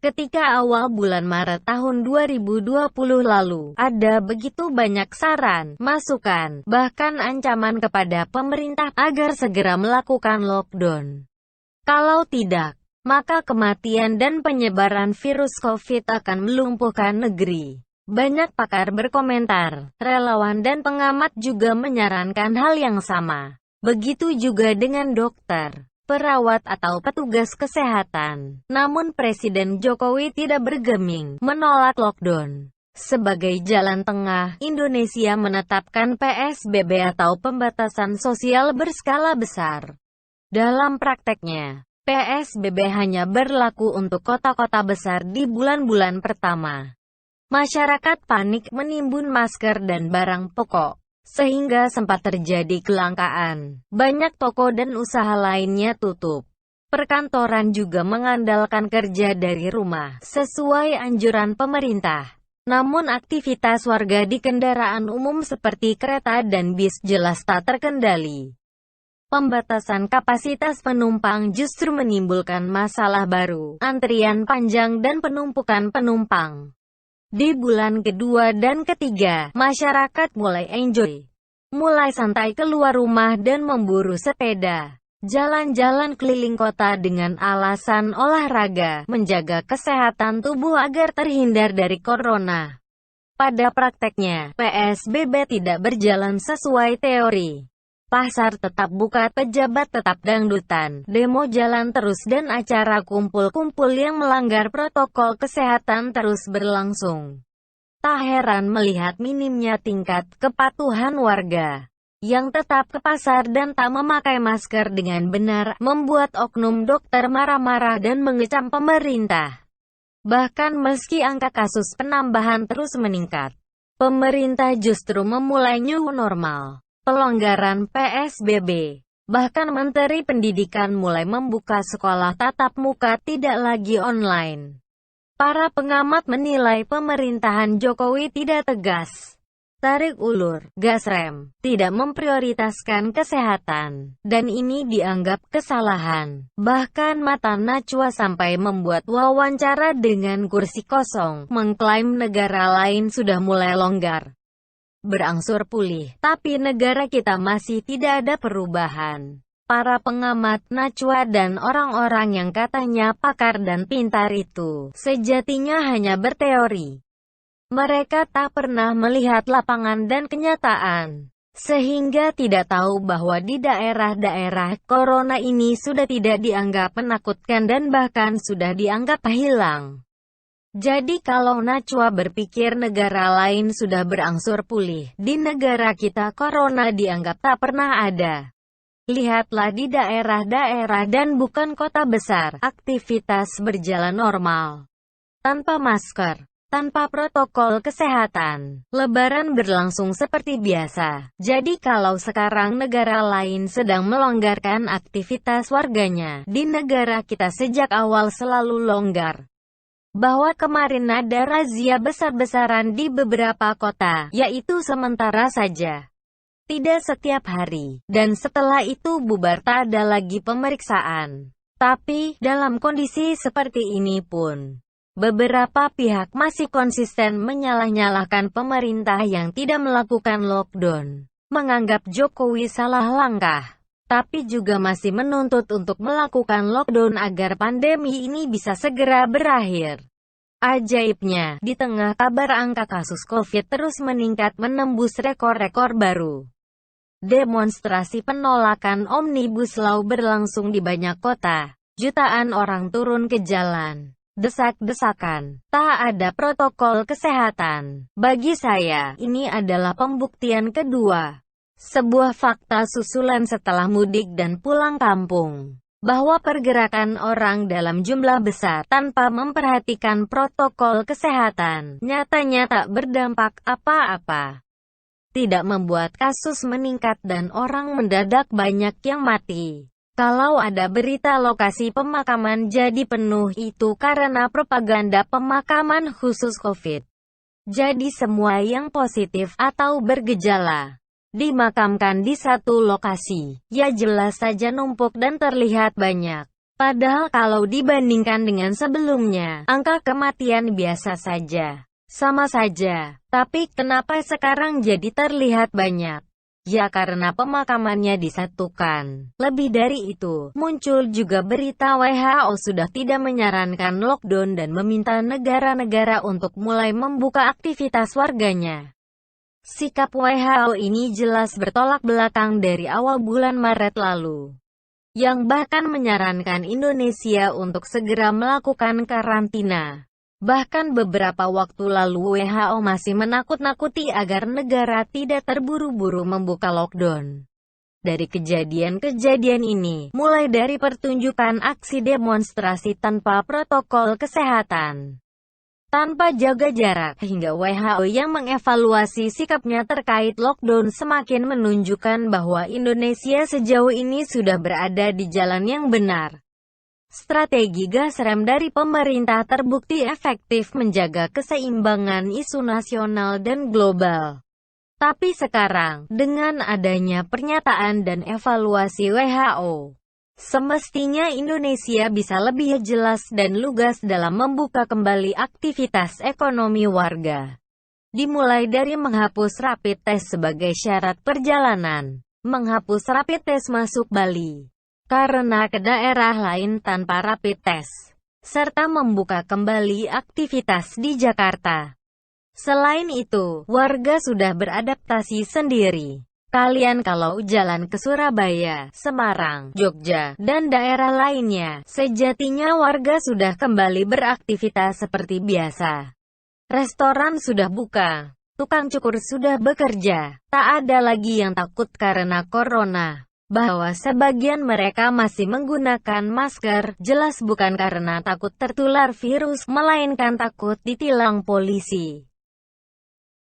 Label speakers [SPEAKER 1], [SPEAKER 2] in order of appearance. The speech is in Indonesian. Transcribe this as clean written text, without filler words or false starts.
[SPEAKER 1] Ketika awal bulan Maret tahun 2020 lalu, ada begitu banyak saran, masukan, bahkan ancaman kepada pemerintah agar segera melakukan lockdown. Kalau tidak, maka kematian dan penyebaran virus COVID akan melumpuhkan negeri. Banyak pakar berkomentar, relawan dan pengamat juga menyarankan hal yang sama. Begitu juga dengan dokter, perawat atau petugas kesehatan. Namun Presiden Jokowi tidak bergeming menolak lockdown. Sebagai jalan tengah, Indonesia menetapkan PSBB atau pembatasan sosial berskala besar. Dalam prakteknya, PSBB hanya berlaku untuk kota-kota besar di bulan-bulan pertama. Masyarakat panik menimbun masker dan barang pokok, sehingga sempat terjadi kelangkaan. Banyak toko dan usaha lainnya tutup. Perkantoran juga mengandalkan kerja dari rumah, sesuai anjuran pemerintah. Namun aktivitas warga di kendaraan umum seperti kereta dan bis jelas tak terkendali. Pembatasan kapasitas penumpang justru menimbulkan masalah baru, antrian panjang dan penumpukan penumpang. Di bulan kedua dan ketiga, masyarakat mulai enjoy. Mulai santai keluar rumah dan memburu sepeda. Jalan-jalan keliling kota dengan alasan olahraga, menjaga kesehatan tubuh agar terhindar dari corona. Pada prakteknya, PSBB tidak berjalan sesuai teori. Pasar tetap buka, pejabat tetap dangdutan, demo jalan terus dan acara kumpul-kumpul yang melanggar protokol kesehatan terus berlangsung. Tak heran melihat minimnya tingkat kepatuhan warga yang tetap ke pasar dan tak memakai masker dengan benar, membuat oknum dokter marah-marah dan mengecam pemerintah. Bahkan meski angka kasus penambahan terus meningkat, pemerintah justru memulai new normal. Pelonggaran PSBB. Bahkan Menteri Pendidikan mulai membuka sekolah tatap muka tidak lagi online. Para pengamat menilai pemerintahan Jokowi tidak tegas, tarik ulur, gas rem, tidak memprioritaskan kesehatan, dan ini dianggap kesalahan. Bahkan Mata Najwa sampai membuat wawancara dengan kursi kosong, mengklaim negara lain sudah mulai longgar, berangsur pulih, tapi negara kita masih tidak ada perubahan. Para pengamat, Najwa dan orang-orang yang katanya pakar dan pintar itu, sejatinya hanya berteori. Mereka tak pernah melihat lapangan dan kenyataan, sehingga tidak tahu bahwa di daerah-daerah, corona ini sudah tidak dianggap menakutkan dan bahkan sudah dianggap hilang. Jadi kalau Najwa berpikir negara lain sudah berangsur pulih, di negara kita corona dianggap tak pernah ada. Lihatlah di daerah-daerah dan bukan kota besar, aktivitas berjalan normal. Tanpa masker, tanpa protokol kesehatan, Lebaran berlangsung seperti biasa. Jadi kalau sekarang negara lain sedang melonggarkan aktivitas warganya, di negara kita sejak awal selalu longgar. Bahwa kemarin ada razia besar-besaran di beberapa kota, yaitu sementara saja. Tidak setiap hari, dan setelah itu bubar tak ada lagi pemeriksaan. Tapi, dalam kondisi seperti ini pun, beberapa pihak masih konsisten menyalah-nyalahkan pemerintah yang tidak melakukan lockdown, menganggap Jokowi salah langkah. Tapi juga masih menuntut untuk melakukan lockdown agar pandemi ini bisa segera berakhir. Ajaibnya, di tengah kabar angka kasus COVID terus meningkat menembus rekor-rekor baru, demonstrasi penolakan Omnibus Law berlangsung di banyak kota. Jutaan orang turun ke jalan, desak-desakan, tak ada protokol kesehatan. Bagi saya, ini adalah pembuktian kedua. Sebuah fakta susulan setelah mudik dan pulang kampung, bahwa pergerakan orang dalam jumlah besar tanpa memperhatikan protokol kesehatan, nyatanya tak berdampak apa-apa. Tidak membuat kasus meningkat dan orang mendadak banyak yang mati. Kalau ada berita lokasi pemakaman jadi penuh, itu karena propaganda pemakaman khusus COVID. Jadi semua yang positif atau bergejala dimakamkan di satu lokasi, ya jelas saja numpuk dan terlihat banyak. Padahal kalau dibandingkan dengan sebelumnya, angka kematian biasa saja. Sama saja. Tapi kenapa sekarang jadi terlihat banyak? Ya karena pemakamannya disatukan. Lebih dari itu, muncul juga berita WHO sudah tidak menyarankan lockdown dan meminta negara-negara untuk mulai membuka aktivitas warganya. Sikap WHO ini jelas bertolak belakang dari awal bulan Maret lalu, yang bahkan menyarankan Indonesia untuk segera melakukan karantina. Bahkan beberapa waktu lalu WHO masih menakut-nakuti agar negara tidak terburu-buru membuka lockdown. Dari kejadian-kejadian ini, mulai dari pertunjukan aksi demonstrasi tanpa protokol kesehatan, tanpa jaga jarak, hingga WHO yang mengevaluasi sikapnya terkait lockdown semakin menunjukkan bahwa Indonesia sejauh ini sudah berada di jalan yang benar. Strategi gas rem dari pemerintah terbukti efektif menjaga keseimbangan isu nasional dan global. Tapi sekarang, dengan adanya pernyataan dan evaluasi WHO, semestinya Indonesia bisa lebih jelas dan lugas dalam membuka kembali aktivitas ekonomi warga. Dimulai dari menghapus rapid test sebagai syarat perjalanan, menghapus rapid test masuk Bali karena ke daerah lain tanpa rapid test, serta membuka kembali aktivitas di Jakarta. Selain itu, warga sudah beradaptasi sendiri. Kalian kalau jalan ke Surabaya, Semarang, Jogja, dan daerah lainnya, sejatinya warga sudah kembali beraktivitas seperti biasa. Restoran sudah buka, tukang cukur sudah bekerja, tak ada lagi yang takut karena corona. Bahwa sebagian mereka masih menggunakan masker, jelas bukan karena takut tertular virus, melainkan takut ditilang polisi.